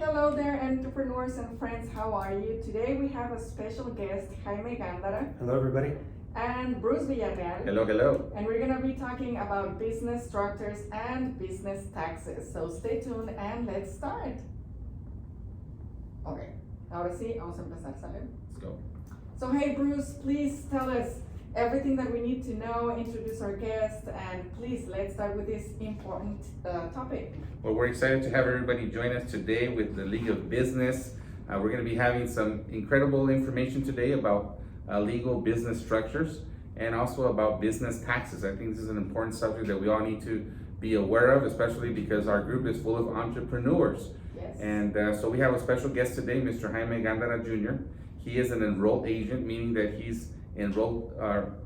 Hello there, entrepreneurs and friends. How are you? Today we have a special guest, Jaime Gandara, Hello, everybody. and Bruce Villarreal. Hello, hello. And we're going to be talking about business structures and business taxes. So stay tuned and let's start. Okay, ahora sí, vamos a empezar, ¿sale? Let's go. So hey Bruce, please tell us everything that we need to know, introduce our guest, and please let's start with this important topic. Well, we're excited to have everybody join us today with the League of Business. We're going to be having some incredible information today about legal business structures and also about business taxes. I think this is an important subject that we all need to be aware of, especially because our group is full of entrepreneurs. Yes. And so we have a special guest today, Mr. Jaime Gandara Jr. He is an enrolled agent, meaning that he's enrolled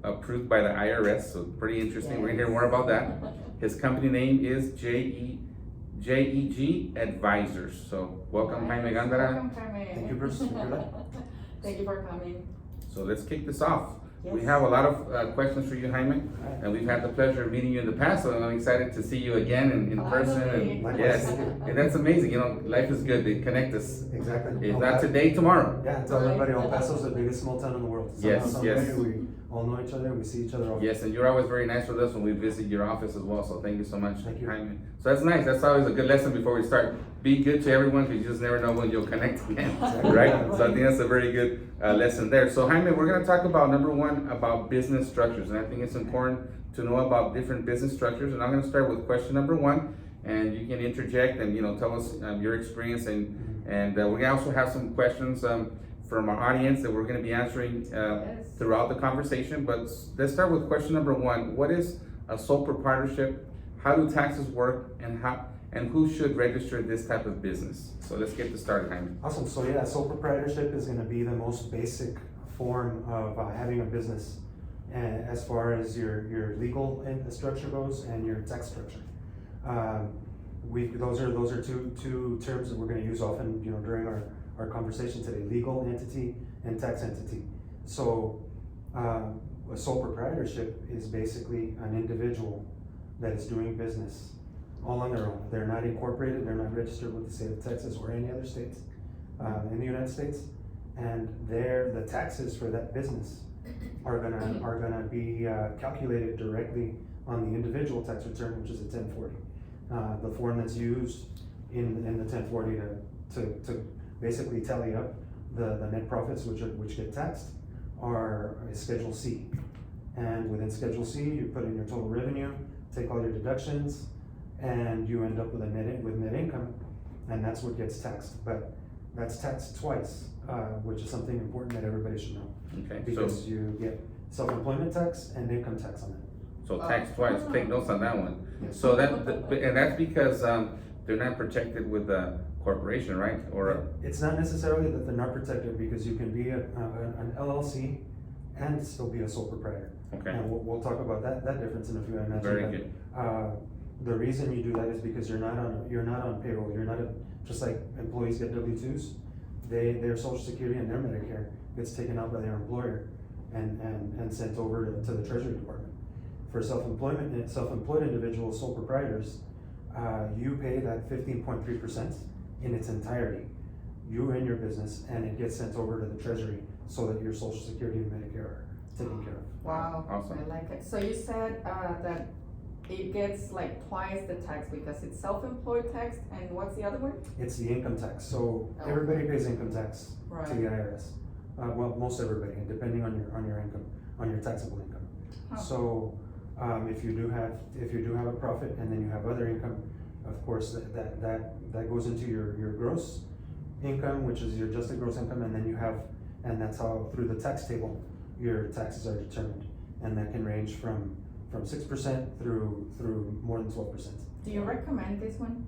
approved by the IRS, so pretty interesting. Yes. We're gonna hear more about that. His company name is JEG Advisors. So welcome, Jaime Gandara. Welcome, Jaime. Thank you, Bruce. Thank you for coming. So let's kick this off. We Yes. have a lot of questions for you, Jaime, and we've had the pleasure of meeting you in the past, so I'm excited to see you again in person. Finally. And yes, and that's amazing. You know, life is good. They connect us. Exactly. If not today, tomorrow. Yeah, tell everybody El Paso's the biggest small town in the world. Yes, Somehow, yes. some way, we all know each other, we see each other all. Yes, and you're always very nice with us when we visit your office as well, so thank you so much, Thank you. Jaime. So that's nice. That's always a good lesson before we start. Be good to everyone, because you just never know when you'll connect again, Exactly. right? So I think that's a very good lesson there. So Jaime, we're going to talk about, number one, about business structures, and I think it's important to know about different business structures. And I'm going to start with question number one, and you can interject and tell us your experience, and we're going to also have some questions from our audience that we're going to be answering Yes. throughout the conversation. But let's start with question number one. What is a sole proprietorship? How do taxes work, and who should register this type of business? So let's get this started, Jaime. Awesome. So yeah, sole proprietorship is going to be the most basic form of having a business, as far as your legal structure goes and your tax structure. Those are two terms that we're going to use often, during our conversation today: legal entity and tax entity. So a sole proprietorship is basically an individual that is doing business all on their own. They're not incorporated, they're not registered with the state of Texas or any other states in the United States, and the taxes for that business are gonna be calculated directly on the individual tax return, which is a 1040. The form that's used in the 1040 to basically tally up the net profits which get taxed is Schedule C. And within Schedule C, you put in your total revenue, take all your deductions, and you end up with net income, and that's what gets taxed. But that's taxed twice, which is something important that everybody should know, Okay, because you get self-employment tax and income tax on it. so tax twice. Take notes on that one. Yes. So and that's because they're not protected with a corporation, right? Or It's not necessarily that they're not protected, because you can be an LLC and still be a sole proprietor. okay, And we'll talk about that difference in a few minutes. very good. The reason you do that is because you're not on payroll. You're not just like employees get W-2s. Their Social Security and their Medicare gets taken out by their employer and sent over to the Treasury Department. For self-employed individuals, sole proprietors, you pay that 15.3% in its entirety. You and your business, and it gets sent over to the Treasury so that your Social Security and Medicare are taken care of. Wow, Awesome. I like it. So you said that it gets like twice the tax because it's self-employed tax, and what's the other one? It's the income tax. So Oh. everybody pays income tax Right. to the IRS. Well, most everybody, depending on your income, on your taxable income. Huh. So if you do have a profit and then you have other income, of course that goes into your gross income, which is your adjusted gross income, and then and that's how through the tax table your taxes are determined, and that can range from 6% through more than 12%. Do you recommend this one?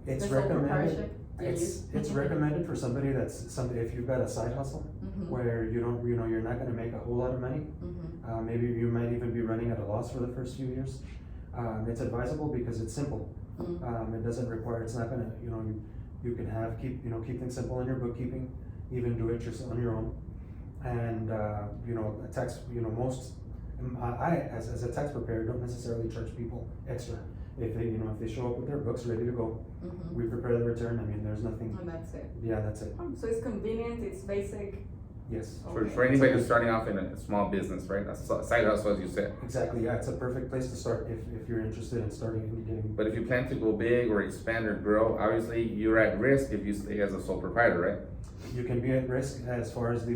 It's The sole recommended. proprietorship? Do you It's use- recommended for somebody if you've got a side hustle Mhm. where you're not gonna make a whole lot of money. Mhm. Maybe you might even be running at a loss for the first few years. It's advisable because it's simple. Mhm. It doesn't require, it's not gonna, you can keep things simple in your bookkeeping, even do it just on your own. And, a tax, I, as a tax preparer, don't necessarily charge people extra if they, if they show up with their books ready to go, Mhm. we prepare the return. I mean, there's nothing, And that's it. yeah, that's it, So it's convenient, it's basic. yes. For anybody who's starting off in a small business, right? A side hustle, as you said. Exactly, yeah, it's a perfect place to start if you're interested in starting and getting. But if you plan to go big or expand or grow, obviously you're at risk if you stay as a sole proprietor, right? You can be at risk as far as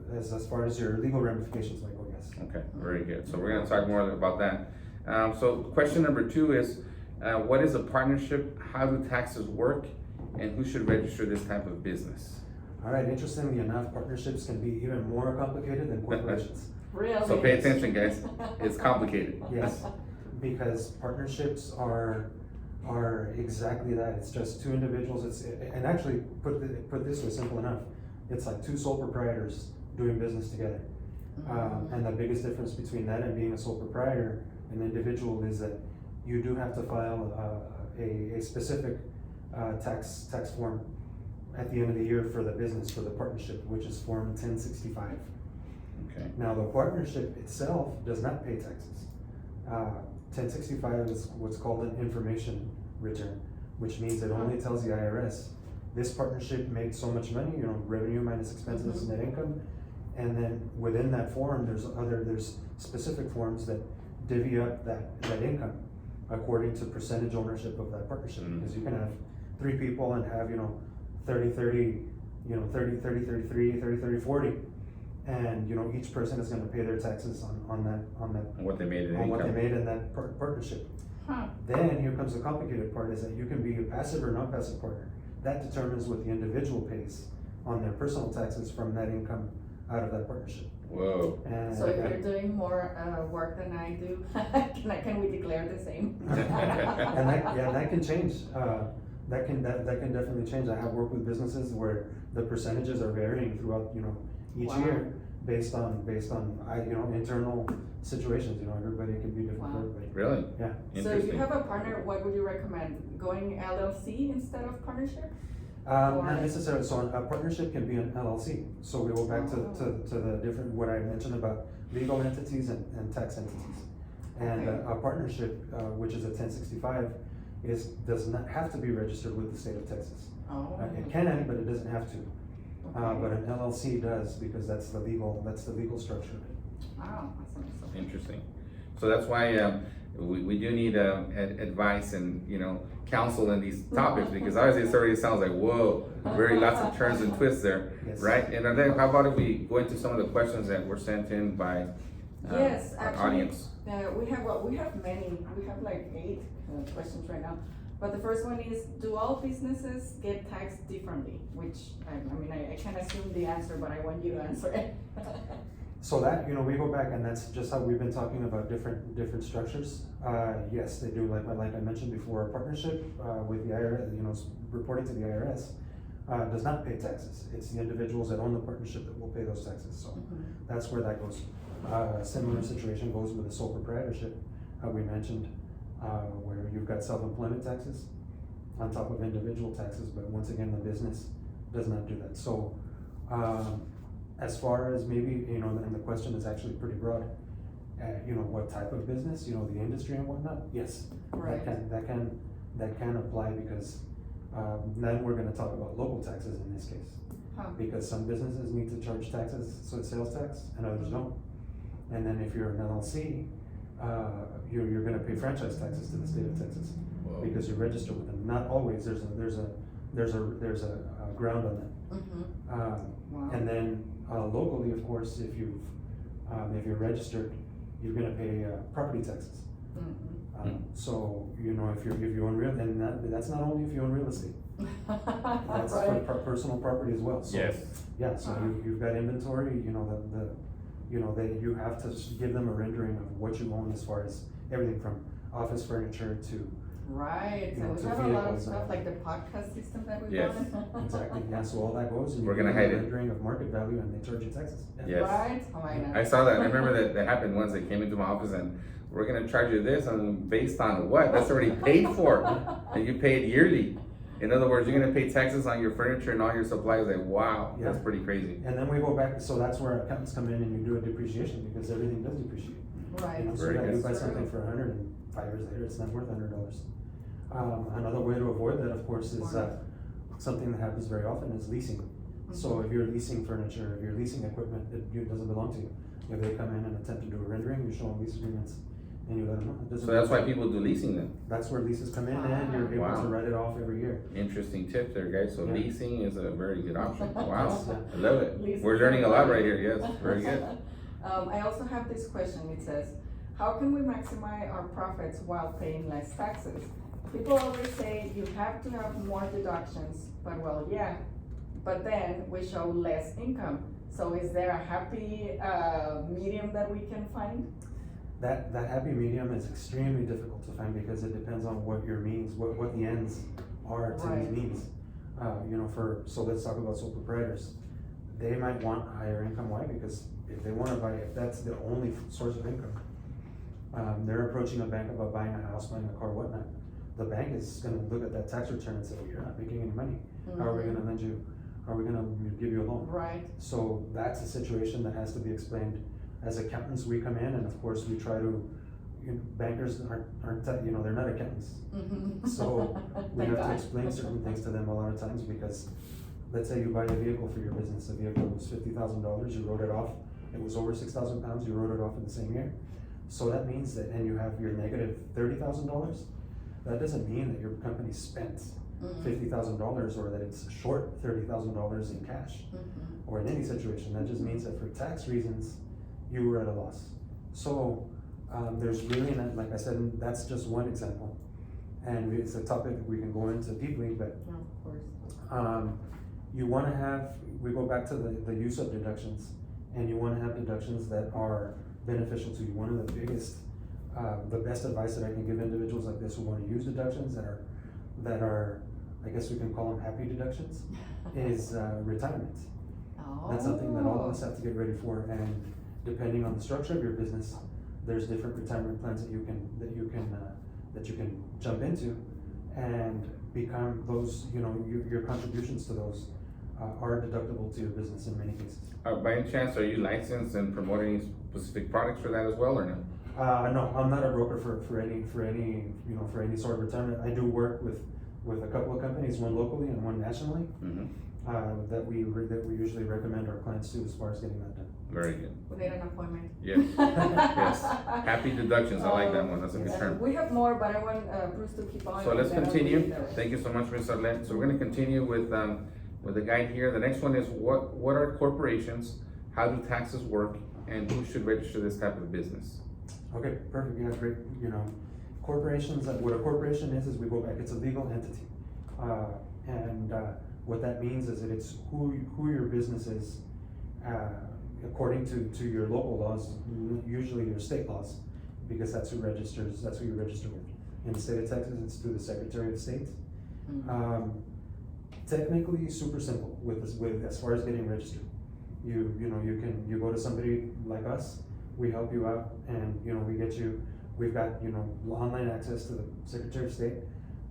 as far as your legal ramifications might go, yes. Okay, very good. So we're gonna talk more about that. So question number 2 is, what is a partnership? How do taxes work? And who should register this type of business? All right, interestingly enough, partnerships can be even more complicated than corporations. Really? So pay attention, guys. It's complicated. Yes, because partnerships are exactly that. It's just two individuals. And actually put this way, simple enough. It's like two sole proprietors doing business together. And the biggest difference between that and being a sole proprietor, an individual, is that you do have to file a specific tax form at the end of the year for the business, for the partnership, which is Form 1065. Okay. Now, the partnership itself does not pay taxes. 1065 is what's called an information return, which means it only tells the IRS, this partnership made so much money, revenue minus expenses, net income. And then within that form, there's specific forms that divvy up that income according to percentage ownership of that partnership. Because you can have 3 people and have, 30, 30, 30, 30, 33, 30, 30, 40. And, each person is gonna pay their taxes on that. And what they made in On what they income. made in that partnership. Huh. Then here comes the complicated part, is that you can be a passive or non-passive partner. That determines what the individual pays on their personal taxes from that income out of that partnership. Whoa. And So if you're doing more work than I do, can we declare the same? and that can change. That can definitely change. I have worked with businesses where the percentages are varying throughout, each Wow. year based on internal situations. Everybody can be different for Wow. everybody. Really? Yeah. So if you Interesting. have a partner, what would you recommend? Going LLC instead of partnership? Not necessarily. So a partnership can be an LLC. So we go back to the different, what I mentioned about legal entities and tax entities. And Okay. a partnership, which is a 1065, does not have to be registered with the state of Texas. Oh. It can, but it doesn't have to. Okay. But an LLC does, because that's the legal structure of it. Wow, awesome. Interesting. So that's why we do need advice and counsel in these topics, because obviously it already sounds like whoa, very lots of turns and twists there, Yes. right? And then how about if we go into some of the questions that were sent in by Yes, our actually, audience? we have many. We have like 8 questions right now. But the first one is, do all businesses get taxed differently? Which, I can assume the answer, but I want you to answer it. So that, we go back, and that's just how we've been talking about different structures. Yes, they do, like I mentioned before, a partnership with the IRS, reporting to the IRS, does not pay taxes. It's the individuals that own the partnership that will pay those taxes, so that's where that goes. Similar situation goes with a sole proprietorship, we mentioned, where you've got self-employment taxes on top of individual taxes, but once again, the business does not do that. So, as far as maybe, and the question is actually pretty broad, what type of business, the industry and whatnot, yes. Right. That can apply, because, then we're gonna talk about local taxes in this case. Huh. Because some businesses need to charge taxes, so it's sales tax, and others don't. And then if you're an LLC, you're gonna pay franchise taxes to the state of Texas, Whoa. because you register with them. Not always, there's a ground on that. Wow. And then, locally, of course, if you're registered, you're gonna pay, property taxes. So, if you own and that's not only if you own real estate, that's Right. for personal property as well. So, Yes. yeah, so you've got inventory, that you have to give them a rendering of what you own, as far as everything from office furniture to, Right, You know, so to we have a lot of vehicles stuff and- like the podcast system that we've Yes. done. exactly, yeah, so all that goes, and you We're give gonna them a hide it. rendering of market value, and they charge you taxes. Yeah. Yes. Right? Oh my God. I saw that. I remember that happened once. They came into my office and we're gonna charge you this, and based on what? That's already paid for, and you pay it yearly. In other words, you're gonna pay taxes on your furniture and all your supplies. Like, wow, that's Yeah. pretty crazy. And then we go back, so that's where accountants come in, and you do a depreciation, because everything does depreciate. Right. So Very yeah, you good. buy something for $100, and 5 years later, it's not worth $100. Another way to avoid that, of course, is something that happens very often is leasing. So if you're leasing furniture, if you're leasing equipment that doesn't belong to you, if they come in and attempt to do a rendering, you show them lease agreements and you let them know. It doesn't So that's why belong to you. people do leasing then? That's where leases come in and you're able Wow. to write it off every year. Interesting tip there, guys. So Yeah. leasing is a very good option. Wow, Yeah. I love it. Leasing We're learning a lot is right here, yes, very good. I also have this question, it says, how can we maximize our profits while paying less taxes? People always say you have to have more deductions, but well, yeah, but then we show less income. So is there a happy medium that we can find? That happy medium is extremely difficult to find because it depends on what your means, what the ends are to Right. these means. So let's talk about sole proprietors. They might want higher income. Why? Because if they want to buy, if that's the only source of income, they're approaching a bank about buying a house, buying a car, whatnot. The bank is going to look at that tax return and say, well, you're not making any money. How are we going to lend you? How are we going to give you a loan? Right. So that's a situation that has to be explained. As accountants, we come in and of course we try to, bankers aren't, they're not accountants. So we Thank have to God. explain certain things to them a lot of times because let's say you buy a vehicle for your business, the vehicle was $50,000, you wrote it off, it was over 6,000 pounds, you wrote it off in the same year. So that means that, and you have your negative $30,000, that doesn't mean that your company spent $50,000 or that it's short $30,000 in cash or in any situation. That just means that for tax reasons, you were at a loss. So there's really not, like I said, that's just one example. And it's a topic that we can go into deeply, but Yeah, of course. you want to have, we go back to the use of deductions, and you want to have deductions that are beneficial to you. One of the biggest, the best advice that I can give individuals like this who want to use deductions that are, I guess we can call them happy deductions, is retirement. That's something that all of us have to get ready for, and depending on the structure of your business, there's different retirement plans that you can jump into, and become those. Your contributions to those are deductible to your business in many cases. By any chance, are you licensed and promoting specific products for that as well, or no? No, I'm not a broker for any sort of retirement. I do work with a couple of companies, one locally and one nationally, that we usually recommend our clients to as far as getting that done. Very good. We need an appointment. Yes. Yes. Happy deductions. I like that one. That's a good term. We have more, but I want Bruce to keep on. So let's and then I'll continue. read the rest. Thank you so much, Ms. Arlette. So we're going to continue with the guide here. The next one is what are corporations? How do taxes work? And who should register this type of business? Okay, perfect. Yeah, great. Corporations. What a corporation is we go back. It's a legal entity, and what that means is that it's who your business is, according to your local laws, usually your state laws, because that's who registers. That's who you register with. In the state of Texas, it's through the Secretary of State. Technically, super simple with as far as getting registered. You go to somebody like us. We help you out, and we've got online access to the Secretary of State.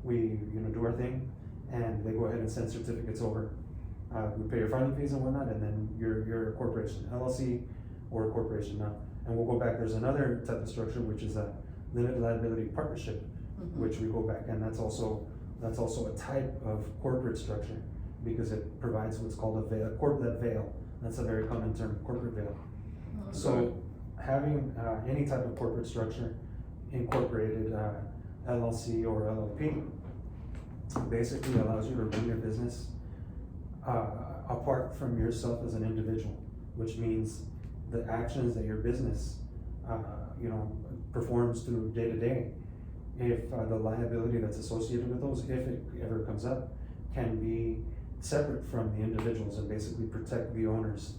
We do our thing, and they go ahead and send certificates over. We pay your filing fees and whatnot, and then you're a corporation, LLC, or a corporation now. And we'll go back. There's another type of structure which is a limited liability partnership, which we go back, and that's also a type of corporate structure because it provides what's called a veil, that veil. That's a very common term, corporate veil. So having any type of corporate structure, incorporated LLC or LLP, basically allows you to run your business apart from yourself as an individual, which means the actions that your business performs through day to day, if the liability that's associated with those, if it ever comes up, can be separate from the individuals and basically protect the owners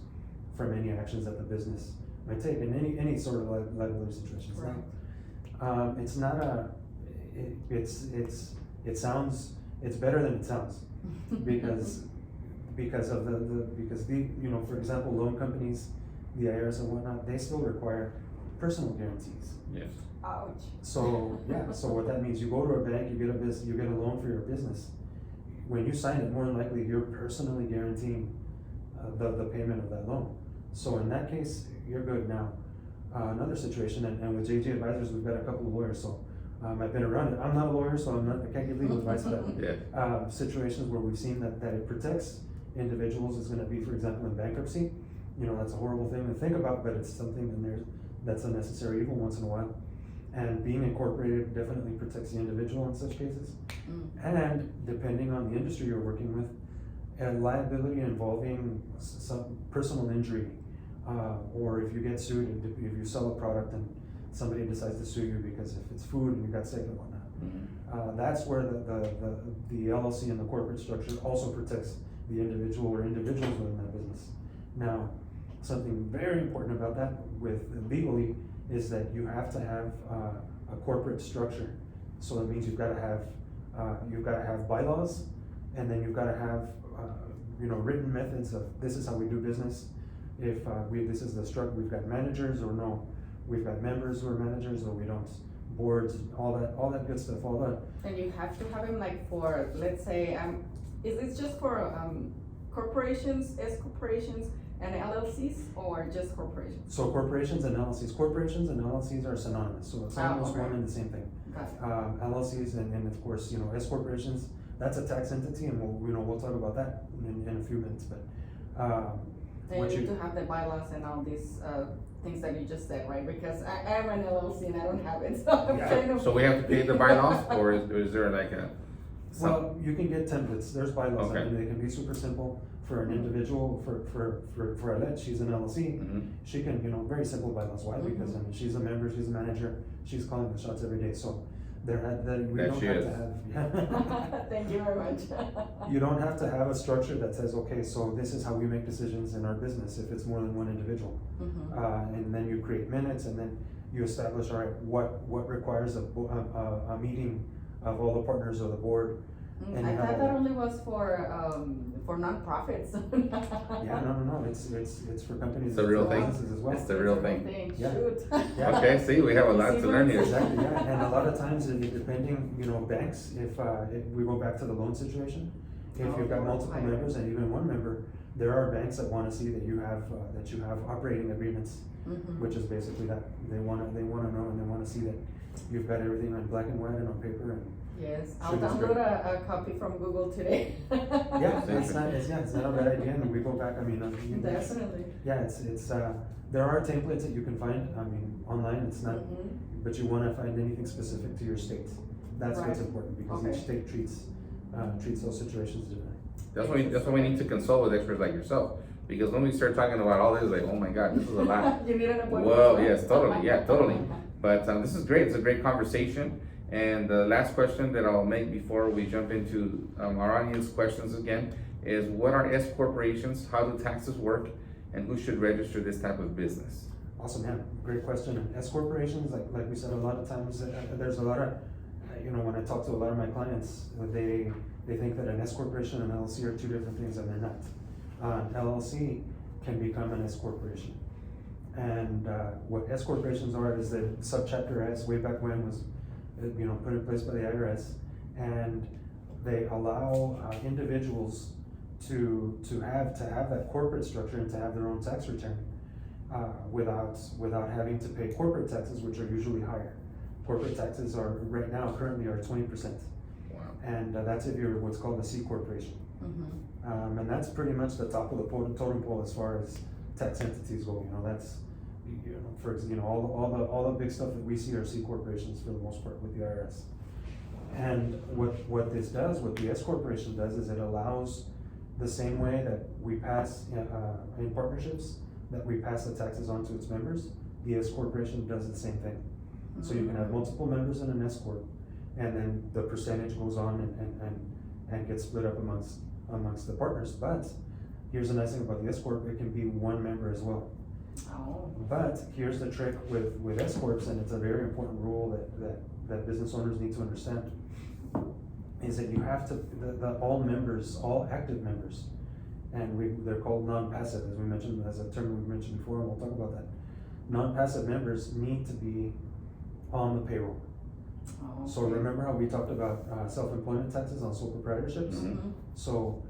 from any actions that the business might take in any sort of liability situation. Right. It's not a. It's better than it sounds because for example, loan companies, the IRS and whatnot, they still require personal guarantees. Yes. Ouch. So yeah, so what that means, you go to a bank, you get a loan for your business. When you sign it, more than likely you're personally guaranteeing the payment of that loan. So in that case, you're good. Now, another situation, and with JG Advisors, we've got a couple of lawyers, so I've been around it. I'm not a lawyer, so I can't give legal advice, but Yeah. situations where we've seen that it protects individuals is gonna be, for example, in bankruptcy. That's a horrible thing to think about, but it's something that's a necessary evil once in a while. And being incorporated definitely protects the individual in such cases. And depending on the industry you're working with, liability involving some personal injury, or if you get sued, if you sell a product and somebody decides to sue you because if it's food and you got sick and whatnot, that's where the LLC and the corporate structure also protects the individual or individuals within that business. Now, something very important about that with legally is that you have to have a corporate structure. So that means you've got to have bylaws, and then you've got to have written methods of this is how we do business. If this is the structure, we've got managers or no, we've got members who are managers or we don't, boards, all that good stuff, all that. And you have to have them like for, let's say, is this just for corporations, S corporations, and LLCs, or just corporations? So corporations and LLCs are synonymous, so it's almost okay. one and the same thing. Got it. LLCs and of course, S corporations, that's a tax entity, and we'll talk about that in a few minutes, but, And you need to have the bylaws and all these things that you just said, right? Because I am an LLC and I don't have it, so I'm kind of. So we have to create the bylaws, or is there like a? well, you can get templates, there's bylaws, Okay. I mean, they can be super simple for an individual, for Arlette, she's an LLC, she can, very simple bylaws, why? Because, I mean, she's a member, she's a manager, she's calling the shots every day, so we That don't she have is. to have. Thank you very much. You don't have to have a structure that says, okay, so this is how we make decisions in our business if it's more than one individual. And then you create minutes, and then you establish, all right, what requires a meeting of all the partners of the board. And I you have thought all- that only was for nonprofits. Yeah, no, it's for companies. It's a real thing. businesses as well. It's the real thing. Yeah. Shoot. Yeah. Okay, see, we have a lot to learn here. Exactly, yeah, and a lot of times, depending, banks, if we go back to the loan situation, if you've got multiple Right. members and even one member, there are banks that wanna see that you have operating agreements, which is basically that, they wanna know and they wanna see that you've got everything on black and white and on paper and. Yes, I'll Sure, that's download great. a copy from Google today. Yeah, it's not a bad idea, and we go back, I mean, Definitely. yeah, it's, there are templates that you can find, I mean, online, it's not, but you wanna find anything specific to your state. That's what's Right. important, because Okay. each state treats those situations differently. That's why we need to consult with experts like yourself, because when we start talking about all this, like, oh my God, this is a lot. You need an appointment. Well, yes, totally, yeah, totally. But this is great, it's a great conversation. And the last question that I'll make before we jump into our audience questions again is, what are S corporations, how do taxes work, and who should register this type of business? Awesome, yeah, great question. And S corporations, like we said, a lot of times, there's a lot of, when I talk to a lot of my clients, they think that an S corporation and an LLC are two different things, and they're not. An LLC can become an S corporation. And what S corporations are is that subchapter S, way back when, was put in place by the IRS, and they allow individuals to have that corporate structure and to have their own tax return without having to pay corporate taxes, which are usually higher. Corporate taxes currently are 20%. Wow. And that's if you're what's called a C corporation. And that's pretty much the top of the totem pole as far as tax entities go. That's all the big stuff that we see are C corporations for the most part with the IRS. And what this does, what the S corporation does, is it allows the same way that we pass in partnerships, that we pass the taxes on to its members. The S corporation does the same thing. So you can have multiple members in an S corp, and then the percentage goes on and gets split up amongst the partners. But here's the nice thing about the S corp: it can be one member as well. Oh. But here's the trick with S corps, and it's a very important rule that business owners need to understand, is that you have to, all active members, and they're called non-passive, as a term we mentioned before, and we'll talk about that. Non-passive members need to be on the payroll. Oh, So okay. remember how we talked about self-employment taxes on sole proprietorships? So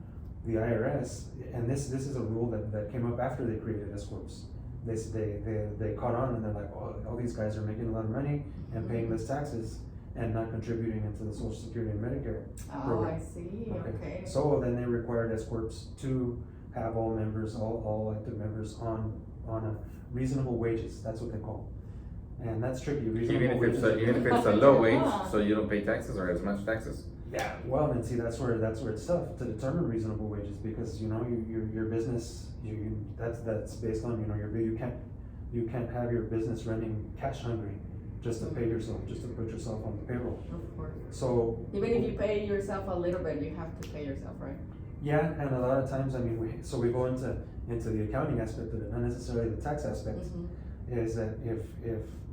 the IRS, and this is a rule that came up after they created S corps. They caught on, and they're like, oh, all these guys are making a lot of money and paying less taxes. and not contributing into the Social Security and Medicare Oh, program. I see, okay. So then they required S corps to have all members, all active members on a reasonable wages, that's what they call. And that's tricky, Even reasonable if it's wages. even if it's a low wage, Huh. so you don't pay taxes or as much taxes. Yeah, well, and see, that's where it's tough to determine reasonable wages, because, you know, your business, that's based on, you know, you can't have your business running cash hungry just to pay yourself, just to put yourself on the payroll. Of course. So. Even if you pay yourself a little bit, you have to pay yourself, right? Yeah, and a lot of times, I mean, we go into the accounting aspect of it, not necessarily the tax aspect, is that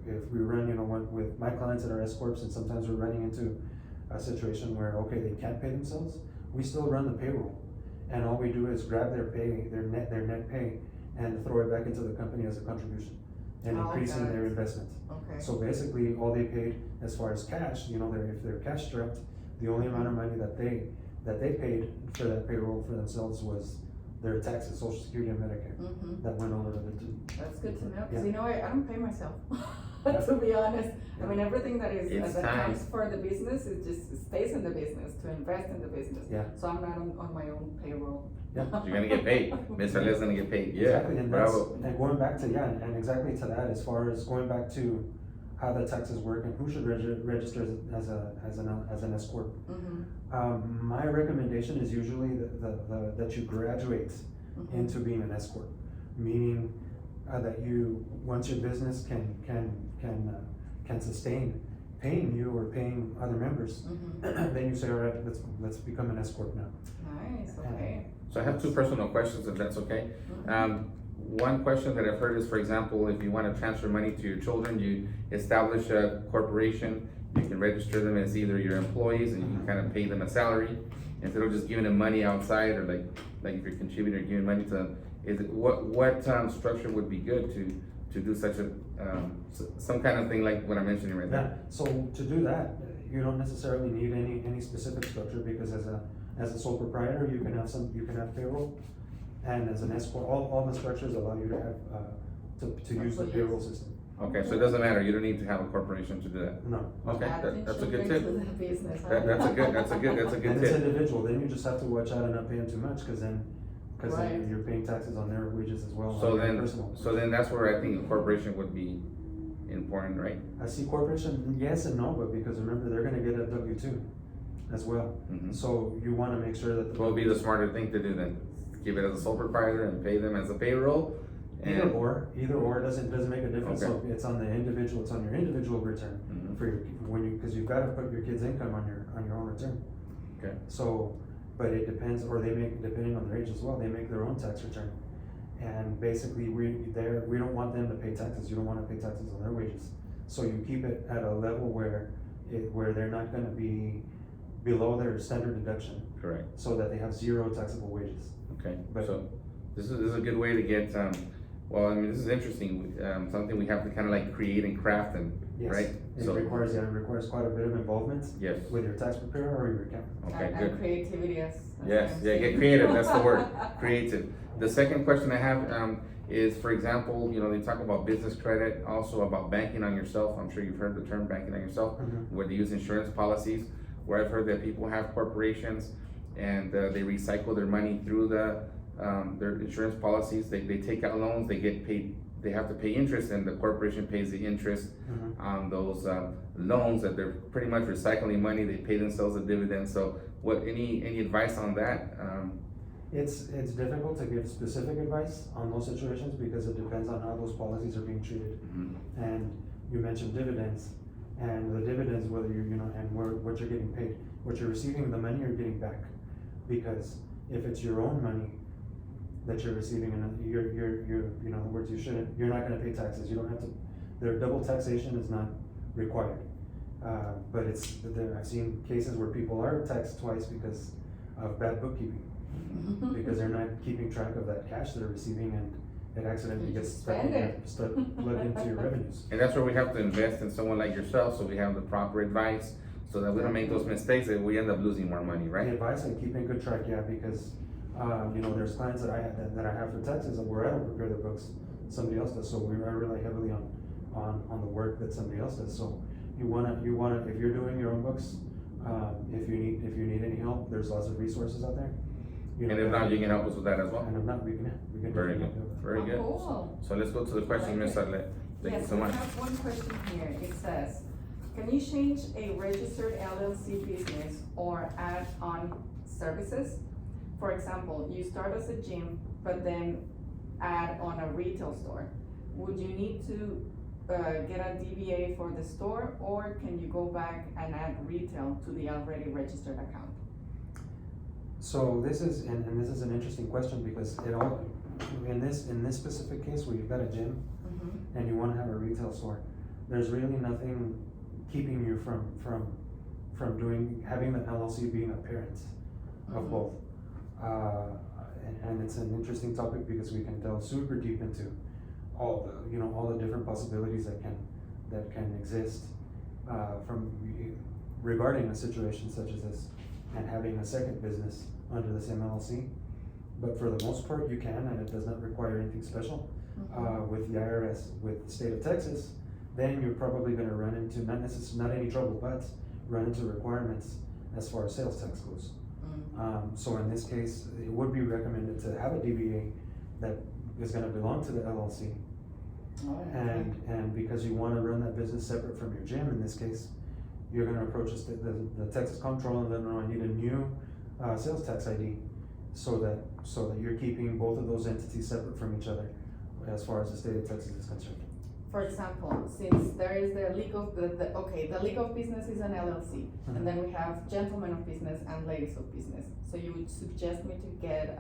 if we run, you know, with my clients that are S corps, and sometimes we're running into a situation where, okay, they can't pay themselves, we still run the payroll. And all we do is grab their pay, their net pay, and throw it back into the company as a contribution, and increasing Okay. their investment. Okay. So basically, all they paid as far as cash, you know, if they're cash strapped, the only amount of money that they paid for that payroll for themselves was their taxes, Social Security and Medicare, that went over to the two. That's good to know, Yeah. because you know, I don't pay myself, Yeah. to be honest. Yeah. I mean, everything that It's that time. comes for the business, it just stays in the business, to invest in the business. Yeah. So I'm not on my own payroll. Yeah. You're gonna get paid. Ms. Arlette's gonna get paid. Yeah, Exactly, and that's, bravo. and going back to, yeah, and exactly to that, as far as going back to how the taxes work and who should register as an S corp. My recommendation is usually that you graduate into being an S corp, meaning that you, once your business can sustain paying you or paying other members, then you say, all right, let's become an S corp now. Nice, okay. So I have two personal questions, if that's okay. One question that I've heard is, for example, if you want to transfer money to your children, you establish a corporation, you can register them as either your employees and you can kind of pay them a salary instead of just giving them money outside, or like if you're contributing or giving money to them. Is it, what structure would be good to do such a some kind of thing like what I'm mentioning right Yeah, now? so to do that, you don't necessarily need any specific structure, because as a sole proprietor, you can have payroll, and as an S corp, all the structures allow you to have to use the payroll system. Okay, so it doesn't matter. You don't need to have a corporation to do that. No. Okay, Adding that's a good children tip. to the business, huh? That's a good And it's tip. individual, then you just have to watch out and not paying too much, because then Right. you're paying taxes on their wages as well. So on your then, personal. that's where I think a corporation would be important, right? I see corporation, yes and no, but because remember, they're gonna get a W-2 as well. So you wanna make sure that. What would be the smarter thing to do then? Give it as a sole proprietor and pay them as a payroll? Either And, or, it doesn't make a difference, so Okay. it's on the individual, it's on your individual return for your, cause you've gotta put your kid's income on your own return. Okay. So, but it depends, or they make, depending on their age as well, they make their own tax return. And basically, we don't want them to pay taxes, you don't wanna pay taxes on their wages. So you keep it at a level where they're not gonna be below their standard deduction, correct, so that they have zero taxable wages. okay. But- So this is a good way to get, well, I mean, this is interesting, something we have to kind of like create and craft and, Yes, right? it So, requires quite a bit of involvement yes, with your tax preparer or your accountant. okay, And good. creativity, as Yes, I'm yeah, get saying. creative, that's the word, creative. The second question I have, is, for example, you know, they talk about business credit, also about banking on yourself. I'm sure you've heard the term banking on yourself, where they use insurance policies, where I've heard that people have corporations and they recycle their money through their insurance policies. They take out loans, they get paid, they have to pay interest, and the corporation pays the interest on those loans that they're pretty much recycling money. They pay themselves a dividend. So any advice on that? It's difficult to give specific advice on those situations, because it depends on how those policies are being treated. And you mentioned dividends, and the dividends, whether what you're getting paid, what you're receiving, the money you're getting back. Because if it's your own money that you're receiving, and you're in other words, you're not gonna pay taxes, you don't have to, their double taxation is not required. But I've seen cases where people are taxed twice because of bad bookkeeping, because they're not keeping track of that cash they're receiving, and it accidentally You gets just stuck spend it. plugged into your revenues. And that's where we have to invest in someone like yourself, so we have the proper advice, so that we don't make those mistakes and we end up losing more money, The right? advice and keeping good track, yeah, because, there's clients that I have for taxes where I don't prepare the books, somebody else does, so I rely heavily on the work that somebody else does. So you wanna, if you're doing your own books, if you need any help, there's lots of resources out there. And if not, you can help us with that as well. And if not, we can. Very good, definitely very good. Cool. So let's go to the question, Ms. Arlette. Thank you so much. Yes, we have one question here. It says, can you change a registered LLC business or add on services? For example, you start as a gym, but then add on a retail store. Would you need to get a DBA for the store, or can you go back and add retail to the already registered account? So this is, and this is an interesting question, because it all, in this specific case where you've got a gym and you wanna have a retail store, there's really nothing keeping you from having the LLC being a parent of both. And it's an interesting topic because we can delve super deep into all the different possibilities that can exist from regarding a situation such as this, and having a second business under the same LLC. But for the most part, you can, and it does not require anything special. With the IRS, with the state of Texas, then you're probably gonna run into, not any trouble, but run into requirements as far as sales tax goes. So in this case, it would be recommended to have a DBA that is gonna belong to the LLC. And because you wanna run that business separate from your gym, in this case, you're gonna approach the Texas Comptroller and let them know, I need a new sales tax ID, so that you're keeping both of those entities separate from each other as far as the state of Texas is concerned. For example, since there is the league of the league of business is an LLC, and then we have gentlemen of business and ladies of business. So you would suggest me to get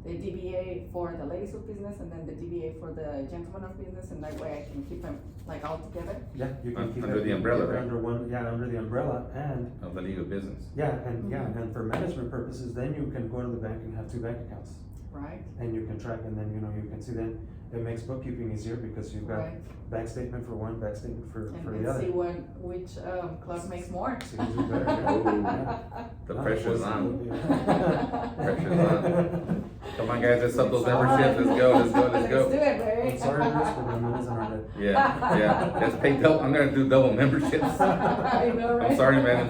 the DBA for the ladies of business and then the DBA for the gentlemen of business, and that way I can keep them like all together? Yeah, you can keep Under it the umbrella, right? under one, under the umbrella, and Of the legal business. and for management purposes, then you can go to the bank and have two bank accounts, Right? and you can track, and then you can see, then it makes bookkeeping easier because you've got Right. bank statement for one, bank statement for And the other. see which club makes more. So you do better, yeah. The Ah, pressure's boys, on. yeah. Pressure's on. Come on, guys, let's up those memberships. Let's go. Let's do it, baby. I'm sorry, Bruce, but my money's on it. Yeah. Let's pay double. I'm gonna do double memberships. I know, right? I'm sorry, man.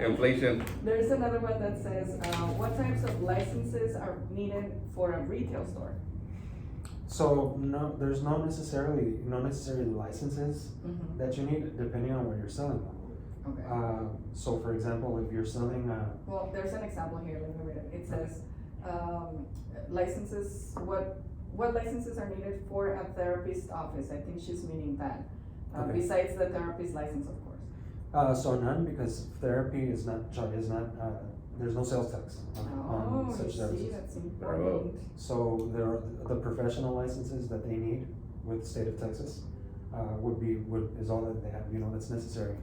Inflation. There's another one that says, what types of licenses are needed for a retail store? So no, there's no necessarily licenses Mhm. that you need, depending on what you're selling. Okay. So for example, if you're selling, Well, there's an example here, let me read it. It says, licenses, what licenses are needed for a therapist office? I think she's meaning that, Okay. besides the therapist license, of course. so none, because therapy is not, there's no sales tax on Oh, such you see, services. that's Bravo. important. So there are the professional licenses that they need with the state of Texas, is all that they have, that's necessary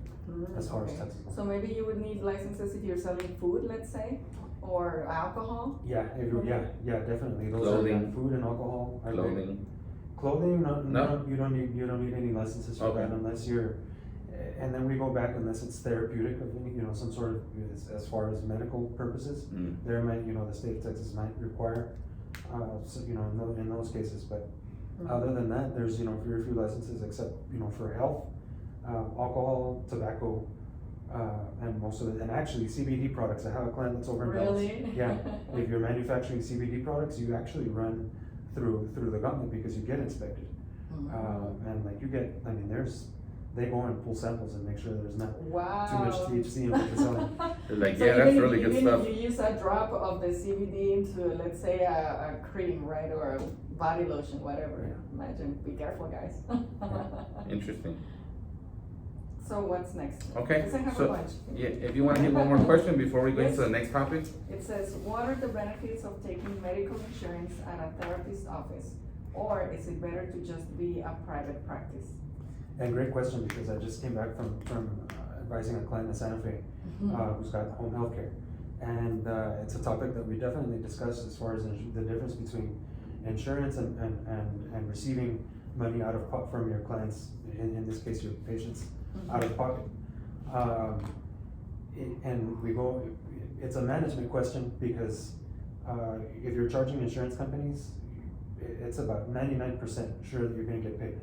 as far as Okay. Texas. So maybe you would need licenses if you're selling food, let's say, or alcohol? Yeah, definitely, those Clothing. are food and alcohol. I agree. Clothing. Clothing, No. you don't need any licenses for Okay. that unless you're, and then we go back unless it's therapeutic of any, some sort of, as far as medical purposes. Mm. There might, the state of Texas might require, in those cases, but other than that, there's, very few licenses except, for health, alcohol, tobacco, and most of it, and actually CBD products. I have a client that's over in Dallas. Really? Yeah, if you're manufacturing CBD products, you actually run through the gauntlet because you get inspected. And like they go and pull samples and make sure there's not Wow. too much THC in what you're selling. They're like, So yeah, that's even really good even stuff. if you use a drop of the CBD into, let's say, a cream, right, or a body lotion, whatever. Yeah. Imagine, be careful, guys. Interesting. So what's next? Okay, Because I have a so, bunch. yeah, if you want to hit one more question before we go into the next topic. It says, what are the benefits of taking medical insurance at a therapist's office? Or is it better to just be a private practice? And great question, because I just came back from advising a client in Santa Fe, who's got home health care. And it's a topic that we definitely discussed as far as the difference between insurance and receiving money from your clients, in this case, your patients, out of pocket. It's a management question, because if you're charging insurance companies, it's about 99% sure that you're gonna get paid.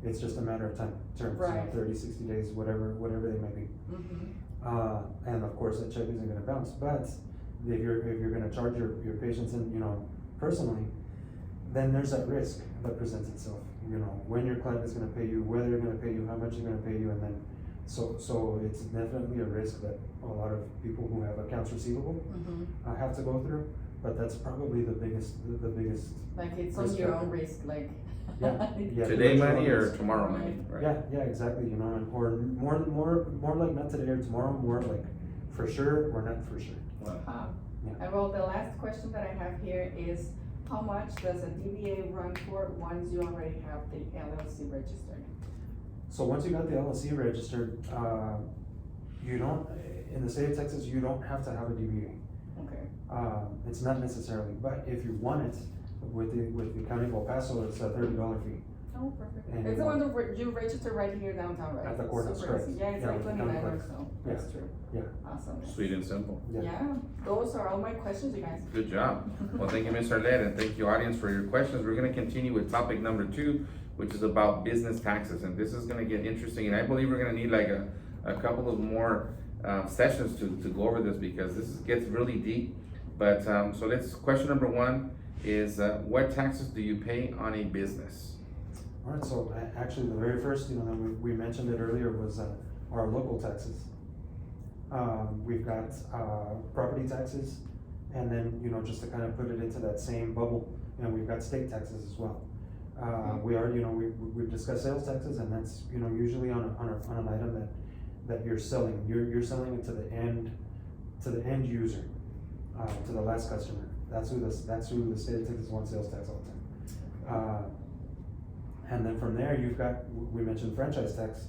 It's just a matter of time, terms, Right. 30, 60 days, whatever they might be. And of course, that check isn't gonna bounce, but if you're gonna charge your patients in, personally, then there's that risk that presents itself, when your client is gonna pay you, whether they're gonna pay you, how much they're gonna pay you, and then, so it's definitely a risk that a lot of people who have accounts receivable have to go through, but that's probably the biggest. Like it's on risk your factor. own risk, like. Yeah. Today your money or risk. tomorrow money, right? Yeah, exactly, or more like not today or tomorrow, more like for sure or not for sure. Yeah. And well, the last question that I have here is, how much does a DBA run for once you already have the LLC registered? So once you got the LLC registered, you don't, in the state of Texas, you don't have to have a DBA. Okay. It's not necessarily, but if you want it, with the county of El Paso, it's a $30 fee. Oh, perfect. And It's the one that you register right here downtown, right? At the courthouse, Super correct. easy. Yeah, it's Yeah, like with the 29 county or clerk. so, Yeah. that's true. Yeah. Awesome. Sweet and simple. Yeah, those are all my questions, you guys. Good job. Well, thank you, Ms. Arlette, and thank you, audience, for your questions. We're gonna continue with topic number 2, which is about business taxes, and this is gonna get interesting, and I believe we're gonna need like a couple of more sessions to go over this, because gets really deep. But, so question number 1 is, what taxes do you pay on a business? All right, so actually the very first, that we mentioned it earlier was our local taxes. We've got property taxes, and then, just to kind of put it into that same bubble, and we've got state taxes as well. We already, we've discussed sales taxes, and that's, usually on an item that you're selling. You're selling it to the end user, to the last customer. That's who the state of Texas wants sales tax all the time. And then from there, you've got, we mentioned franchise tax.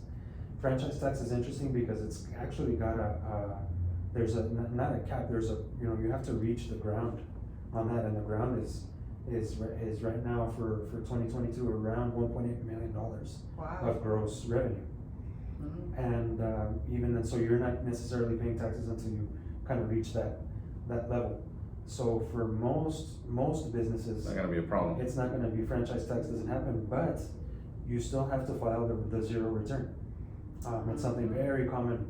Franchise tax is interesting because it's actually got there's not a cap, there's you have to reach the ground on that, and the ground is right now for 2022 around $1.8 million Wow. of gross revenue. And even then, so you're not necessarily paying taxes until you kind of reach that level. So for most businesses, It's not gonna be a problem. it's not gonna be, franchise tax doesn't happen, but you still have to file the zero return. It's something very common,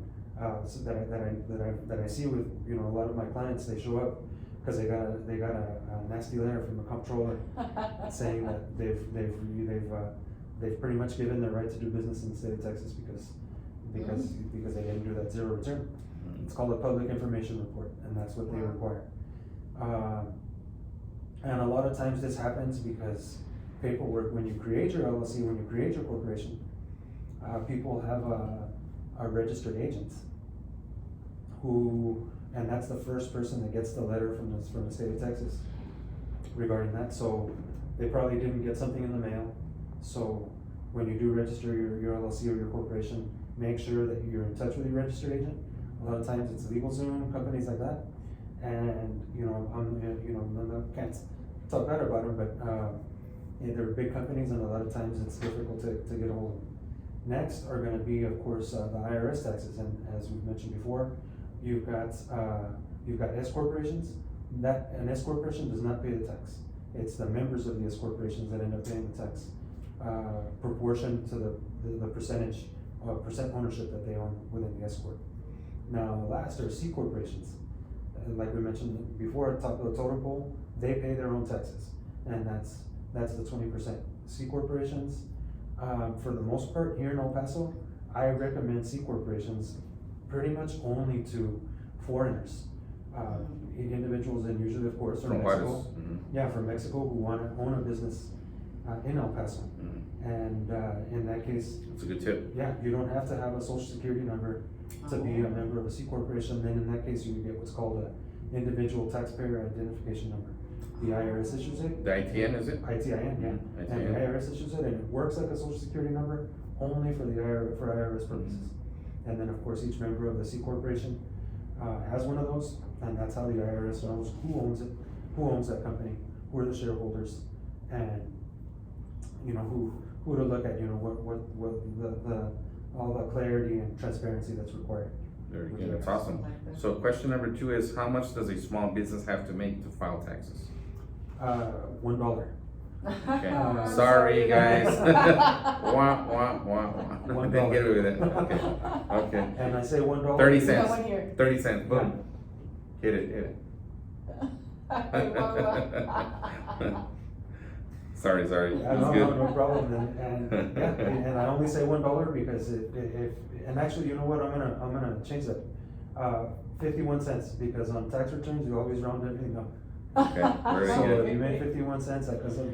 so that I see with, a lot of my clients. They show up because they got a nasty letter from the comptroller saying that they've pretty much given their right to do business in the state of Texas because they didn't do that zero return. It's called a public information report, and that's what they require. And a lot of times this happens because paperwork, when you create your LLC, when you create your corporation, people have a registered agent and that's the first person that gets the letter from the state of Texas regarding that. So they probably didn't get something in the mail. So when you do register your LLC or your corporation, make sure that you're in touch with your registered agent. A lot of times it's LegalZoom, companies like that. And I can't talk bad about them, but they're big companies, and a lot of times it's difficult to get a hold of them. Next are going to be, of course, the IRS taxes, and as we've mentioned before, you've got S corporations. An S corporation does not pay the tax. It's the members of the S corporations that end up paying the tax, proportion to the percent ownership that they own within the S corp. Now, last are C corporations. Like we mentioned before, top of the totem pole, they pay their own taxes, and that's the 20%. C corporations, for the most part here in El Paso, I recommend C corporations pretty much only to foreigners, individuals, and usually, of course, from Mexico. Yeah, from Mexico, who want to own a business in El Paso. And in that case, That's a good tip. yeah, you don't have to have a social security number to be a member of a C corporation. Then in that case, you would get what's called an individual taxpayer identification number. The IRS issues it. The ITN, is it? ITIN, yeah. And the IRS issues it, and it works like a social security number only for IRS purposes. And then, of course, each member of the C corporation has one of those, and that's how the IRS knows who owns it, who owns that company, who are the shareholders, and who to look at, what all the clarity and transparency that's required. Very good, that's awesome. So question number 2 is, how much does a small business have to make to file taxes? $1. Okay. Sorry, guys. Wah, wah, wah, wah. Didn't get away with it. Okay. Okay. And I say $1. 30 No cents. one here. 30 cents. Boom. Hit it. Hit it. Sorry. Yeah, It's no, good. no problem. And yeah, and I only say $1 because and actually, you know what? I'm gonna change that. 51 cents, because on tax returns you always round everything up. Okay, very So good. if you make 51 cents, that goes up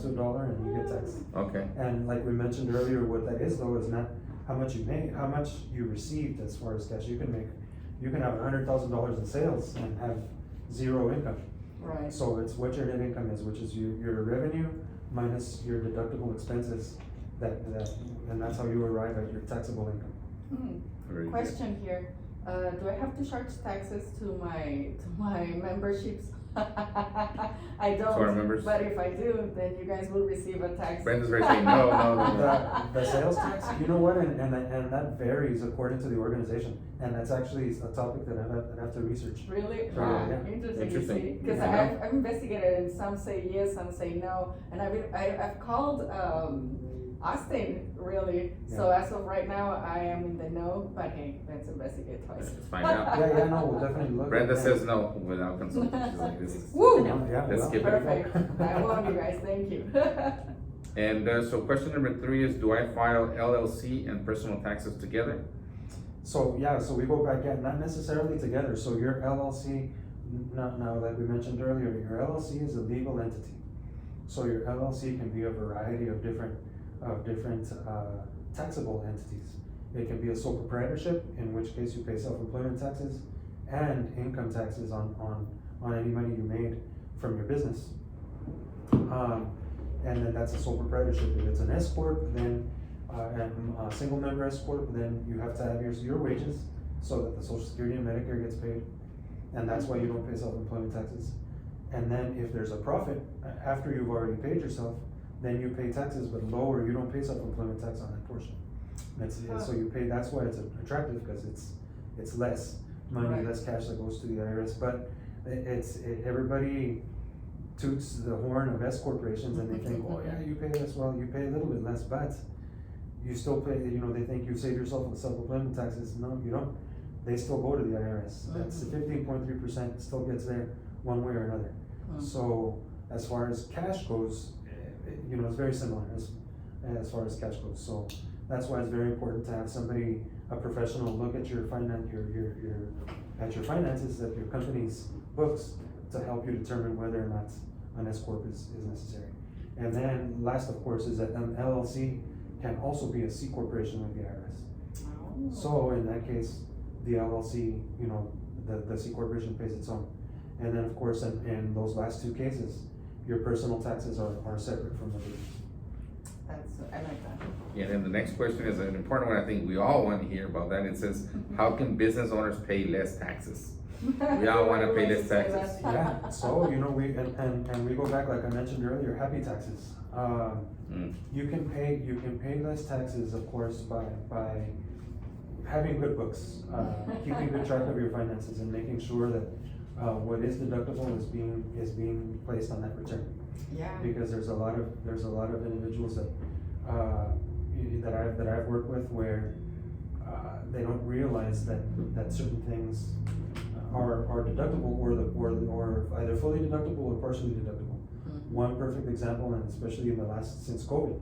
to $1 and you get taxed. Okay. And like we mentioned earlier, what that is though is not how much you made, how much you received as far as cash. You can have $100,000 in sales and have zero income. Right. So it's what your net income is, which is your revenue minus your deductible expenses, and that's how you arrive at your taxable income. Very good. Question here, do I have to charge taxes to my memberships? I don't. To our members? But if I do, then you guys will receive a tax. Brenda's very saying no. The sales tax, you know what, and that varies according to the organization, and that's actually a topic that I have to research. Really? Yeah. Interesting. Because Yeah. I've investigated and some say yes, some say no, and I've called Austin, really. So Yeah. as of right now, I am in the no, but hey, let's investigate twice. Let's find out. Yeah, no, we'll definitely look. Brenda at says no without consulting. She's like, this is. Woo! Yeah, Let's well. skip it. Perfect. I love you guys, thank you. And so question number 3 is, do I file LLC and personal taxes together? So, yeah, so we go back, not necessarily together, so your LLC, now, like we mentioned earlier, your LLC is a legal entity. So your LLC can be a variety of different taxable entities. It can be a sole proprietorship, in which case you pay self-employment taxes and income taxes on any money you made from your business. And then that's a sole proprietorship. If it's an S corp, then and a single member S corp, then you have to have your wages so that the Social Security and Medicare gets paid, and that's why you don't pay self-employment taxes. And then if there's a profit after you've already paid yourself, then you pay taxes, but lower. You don't pay self-employment tax on that portion. So you pay. That's why it's attractive, because it's less money, Right. less cash that goes to the IRS. But everybody toots the horn of S corporations and they think, oh yeah, you pay less. Well, you pay a little bit less, but you still pay. They think you save yourself on self-employment taxes. No, you don't. They still go to the IRS. That's 15.3% still gets there one way or another. So as far as cash goes, it's very similar as far as cash goes. So that's why it's very important to have somebody, a professional, look at your finances, at your company's books, to help you determine whether or not an S corp is necessary. And then last, of course, is that an LLC can also be a C corporation with the IRS. So in that case, the LLC, the C corporation pays its own. And then, of course, in those last two cases, your personal taxes are separate from the business. I like that. Yeah, and the next question is an important one. I think we all want to hear about that. It says, how can business owners pay less taxes? We all want to pay less taxes. Yeah, so, we go back, like I mentioned earlier, happy taxes. You can pay less taxes, of course, by having good books, keeping good track of your finances, and making sure that what is deductible is being placed on that return. Yeah. Because there's a lot of individuals that I've worked with where they don't realize that certain things are deductible or either fully deductible or partially deductible. One perfect example, and especially since COVID,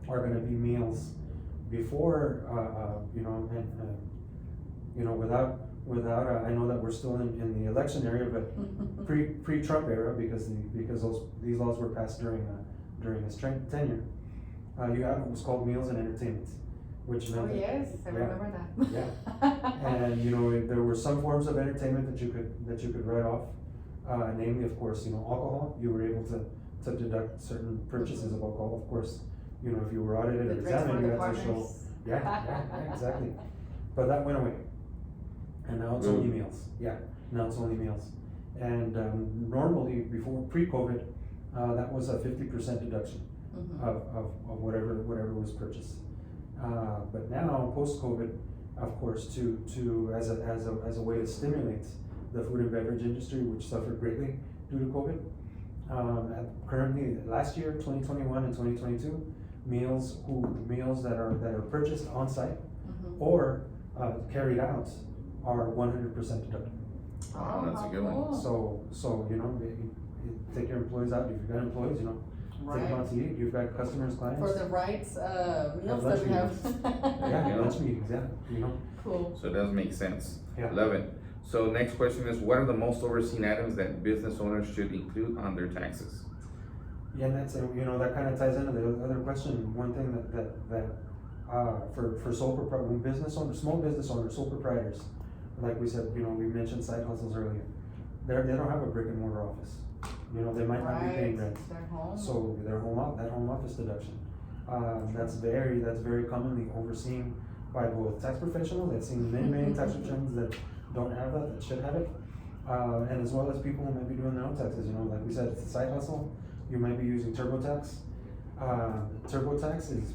are going to be meals before without I know that we're still in the election area, but pre-Trump era, because these laws were passed during his tenure. You had what was called meals and entertainment, which meant yes, I remember that. Yeah, and there were some forms of entertainment that you could write off, namely, of course, alcohol. You were able to deduct certain purchases of alcohol. Of course, if you were audited or examined, you had to show. Yeah, exactly. But that went away. And now it's only meals. Yeah, now it's only meals. And normally, pre-COVID, that was a 50% deduction of whatever was purchased. But now, post-COVID, of course, as a way to stimulate the food and beverage industry, which suffered greatly due to COVID, currently, last year, 2021 and 2022, meals that are purchased on site or carried out are 100% deductible. Oh, that's a good one. cool. So you take your employees out. If you've got employees, take them Right. out to eat. You've got customers, clients. For the right, meals lunch that we have. Yeah, lunch meetings, yeah, Cool. So it does make sense. Yeah. Love it. So next question is, what are the most overseen items that business owners should include on their taxes? Yeah, and that's, that kind of ties into the other question. One thing that for business owners, small business owners, sole proprietors, like we said, we mentioned side hustles earlier. They don't have a brick and mortar office. They might not be paying rent. They're home. So that home office deduction, that's very commonly overseen by both tax professionals. I've seen many tax returns that don't have that should have it, and as well as people who might be doing their own taxes. Like we said, it's a side hustle. You might be using TurboTax. TurboTax is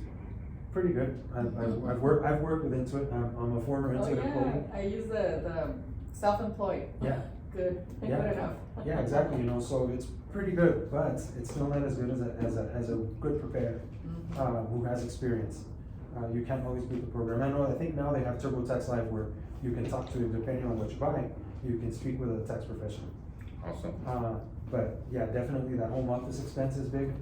pretty good. I've worked with Intuit. I'm a former Intuit employee. I use the self-employed. Yeah. Good. Yeah. Good enough. Yeah, exactly. So it's pretty good, but it's still not as good as a good preparer who has experience. You can't always beat the program. I think now they have TurboTax Live where you can talk to, depending on what you buy, you can speak with a tax professional. Awesome. But yeah, definitely that home office expense is big.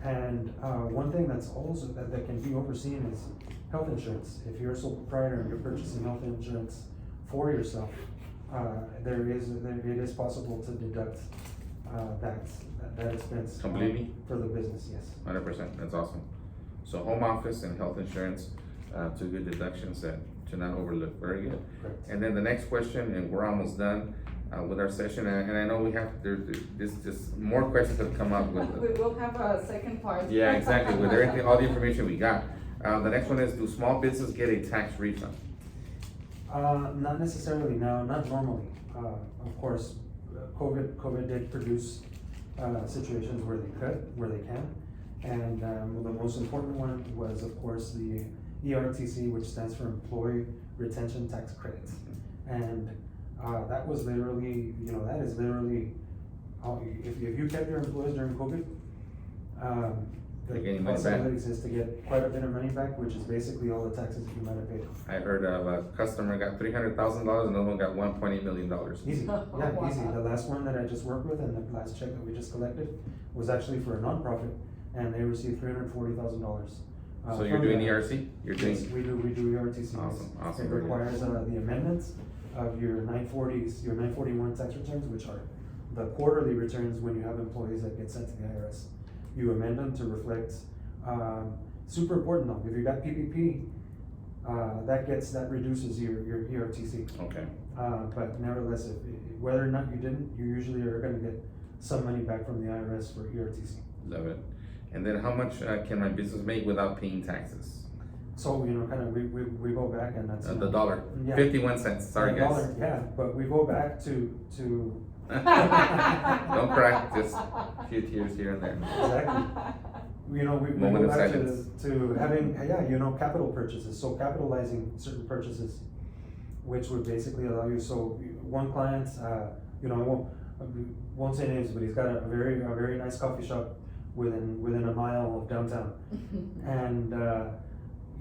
And one thing that's also that can be overseen is health insurance. If you're a sole proprietor and you're purchasing health insurance for yourself, it is possible to deduct that expense Completely? for the business. Yes. 100%. That's awesome. So home office and health insurance, two good deductions that to not overlook. Very good. Correct. And then the next question, and we're almost done with our session. And I know we have there's just more questions that come up with. We will have a second part. Yeah, exactly. With everything, all the information we got. The next one is, do small business get a tax refund? Not necessarily. No, not normally. Of course, COVID did produce situations where they can, and the most important one was, of course, the ERTC, which stands for Employee Retention Tax Credit, and that was literally, that is literally, if you kept your employees during COVID, the possibility exists to get quite a bit of money back, which is basically all the taxes that you might have paid. I heard of a customer got $300,000, another one got $1.8 million. Easy, yeah, Wow. easy. The last one that I just worked with and the last check that we just collected was actually for a nonprofit, and they received $340,000. So you're doing ERC? You're doing. Yes, we do ERTC. Awesome. It requires the amendments of your 940s, your 941 tax returns, which are the quarterly returns when you have employees that get sent to the IRS. You amend them to reflect, super important though, if you got PPP, that reduces your ERTC. Okay. But nevertheless, whether or not you didn't, you usually are gonna get some money back from the IRS for ERTC. Love it. And then how much can my business make without paying taxes? So, kind of, we go back and that's. The dollar, Yeah. 51 cents, sorry guys. $1, yeah, but we go back to. Don't cry, just a few tears here and there. Exactly. We Moment go of back silence. to having, capital purchases, so capitalizing certain purchases, which would basically allow you, so one client, I won't say names, but he's got a very nice coffee shop within a mile of downtown. And,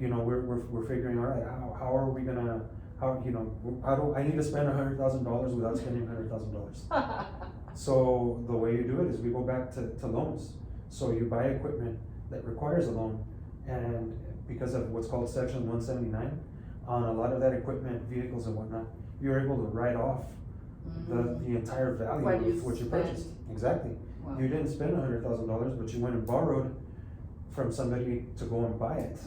we're figuring, all right, how are we gonna, I need to spend $100,000 without spending $100,000. So the way you do it is we go back to loans. So you buy equipment that requires a loan, and because of what's called Section 179, on a lot of that equipment, vehicles and whatnot, you're able to write off the entire value of what you purchased. Exactly. Wow. You didn't spend $100,000, but you went and borrowed from somebody to go and buy it.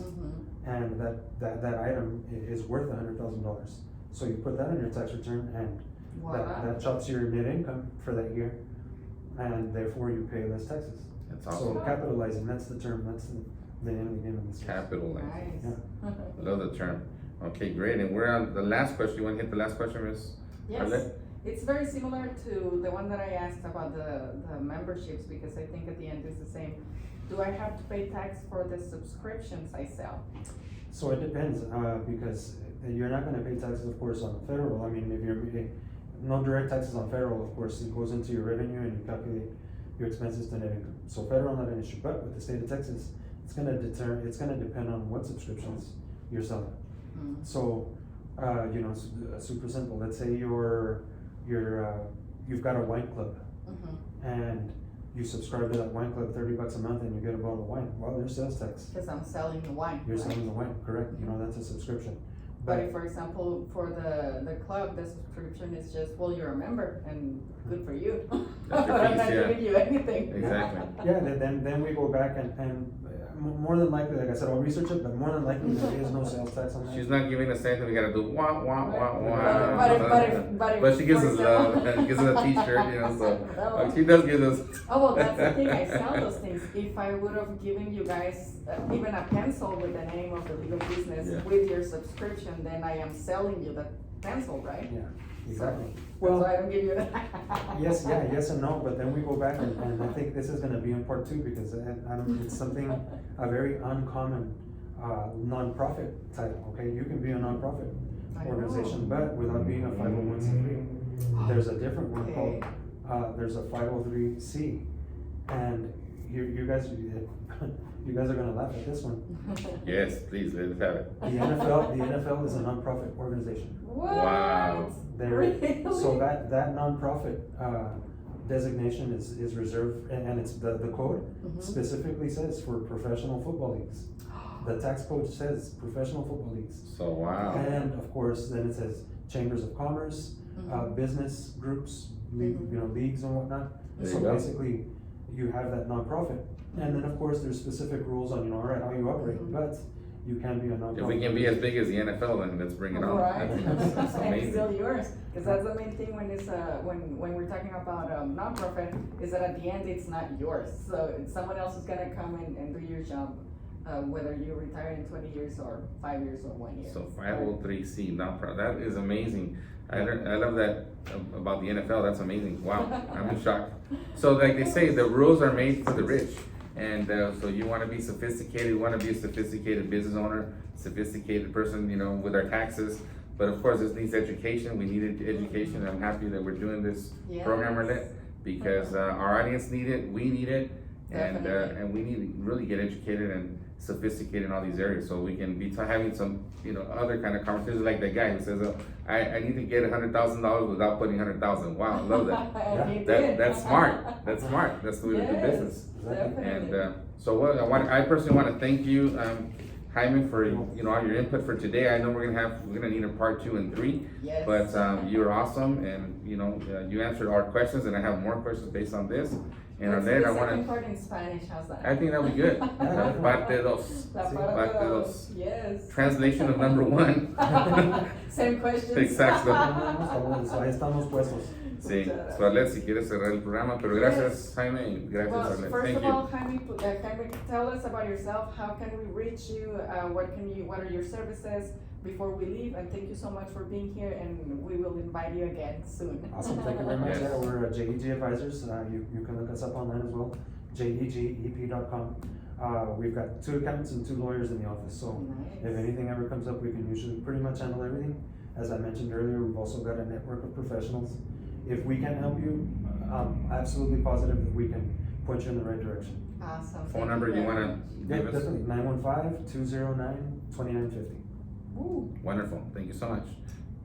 And that item is worth $100,000. So you put that in your tax return, and that chops your net income for that year, and therefore you pay less taxes. That's awesome. So capitalizing, that's the term, that's the name of the game of this. Capitalizing. Nice. Love the term. Okay, great. And we're on the last question. You want to hit the last question, Ms. Yes, Arlette? it's very similar to the one that I asked about the memberships, because I think at the end it's the same. Do I have to pay tax for the subscriptions I sell? So it depends, because you're not gonna pay taxes, of course, on federal. I mean, if you're, no direct taxes on federal, of course, it goes into your revenue and you calculate your expenses to net income. So federal, not an issue, but with the state of Texas, it's gonna depend on what subscriptions you're selling. So, it's super simple. Let's say you've got a wine club, and you subscribe to that wine club $30 a month, and you get a bottle of wine. Well, there's sales tax. Because I'm selling the wine. You're right? selling the wine, correct? That's a subscription. But if, for example, for the club, the subscription is just, well, you're a member and good for you. That's your But I'm piece, not yeah. giving you anything. Exactly. Yeah, then we go back and more than likely, like I said, I'll research it, but more than likely there is no sales tax on that. She's not giving us anything. We gotta do wah wah wah wah. But she gives for us example- love and gives us a T-shirt, so No. she does give us. Oh, well, that's the thing, I sell those things. If I would have given you guys even a pencil with the name of the legal business Yeah. with your subscription, then I am selling you the pencil, right? Yeah, exactly. That's why Well, I don't give you that. yes and no, but then we go back and I think this is gonna be in part two because it's something, a very uncommon, nonprofit title, okay? You can be a nonprofit I know. organization, but without being a 501c3. There's a different one Okay. called, there's a 503c, and you guys are gonna laugh at this one. Yes, please, let's have it. The NFL is a nonprofit organization. What? Wow. Really? So that nonprofit designation is reserved, and it's the code specifically says for professional football leagues. The tax code says professional football leagues. So wow. And of course, then it says chambers of commerce, business groups, leagues and whatnot. There So you go. basically, you have that nonprofit. And then of course, there's specific rules on, all right, how you operate, but you can be a nonprofit. If we can be as big as the NFL, then let's bring it on. Right. That's And it's still amazing. yours, because that's the main thing when it's when we're talking about nonprofit, is that at the end it's not yours. So someone else is gonna come and do your job, whether you retire in 20 years or 5 years or 1 year. So 503c nonprofit. That is amazing. I love that about the NFL. That's amazing. Wow, I'm in shock. So like they say, the rules are made for the rich. And so you want to be sophisticated, you want to be a sophisticated business owner, sophisticated person, with our taxes. But of course, this needs education. We need education. I'm happy that we're doing this program, Arlette, because our audience need it, we need it, and we need to really get educated and sophisticated in all these areas, so we can be having some, other kind of conversations like that guy who says, I need to get $100,000 without putting 100,000. Wow, I love that. You did. That's smart. That's smart. That's the way to do business. Definitely. And so I personally want to thank you, Jaime, for all your input for today. I know we're gonna need a part 2 and 3. Yes. But you're awesome, and you answered our questions, and I have more questions based on this. And Let's Arlette, do I the want second to. part in Spanish, how's that? I think that would be good. Parte dos. La parte Parte dos. dos. Yes. Translation of number 1. Same questions. Exacto. Ahí estamos puestos. Sí. So Arlette, si quieres cerrar el programa, pero gracias, Jaime, y gracias, Well, Arlette. first Thank of you. all, Jaime, tell us about yourself. How can we reach you? What are your services before we leave? And thank you so much for being here, and we will invite you again soon. Awesome, thank you very much. Yes. Yeah, we're JEG Advisors. You can look us up online as well, jegep.com. We've got 2 accountants and 2 lawyers in the office, so Nice. if anything ever comes up, we can usually pretty much handle everything. As I mentioned earlier, we've also got a network of professionals. If we can help you, I'm absolutely positive that we can point you in the right direction. Awesome. Phone number you want to Yeah, give us? definitely, 915-209-2950. Ooh. Wonderful. Thank you so much.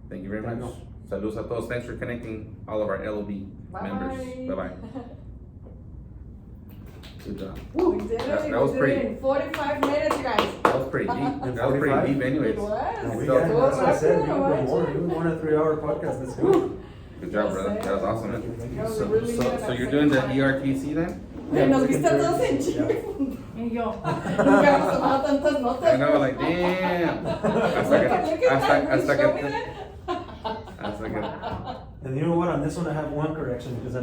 Thank you very Thank much. you. Saludos a todos. Thanks for connecting all of our LOB members. Bye-bye. Good job. We did it. That was we did pretty. it in 45 minutes, you guys. That was pretty deep. That was 45? pretty deep anyways. It was. No, we So- got it. That's what I said, you were more than a 3-hour podcast, let's go. Good job, brother. That was awesome, man. No, we So, really so, needed so that you're doing the second time. ERTC then? Ay, nos we viste can todos en do it. chingo. Y yo, nunca hemos tomado tantas notas. I know, like, damn. Look at that. Hasta que. And you know what, on this one I have one correction, because I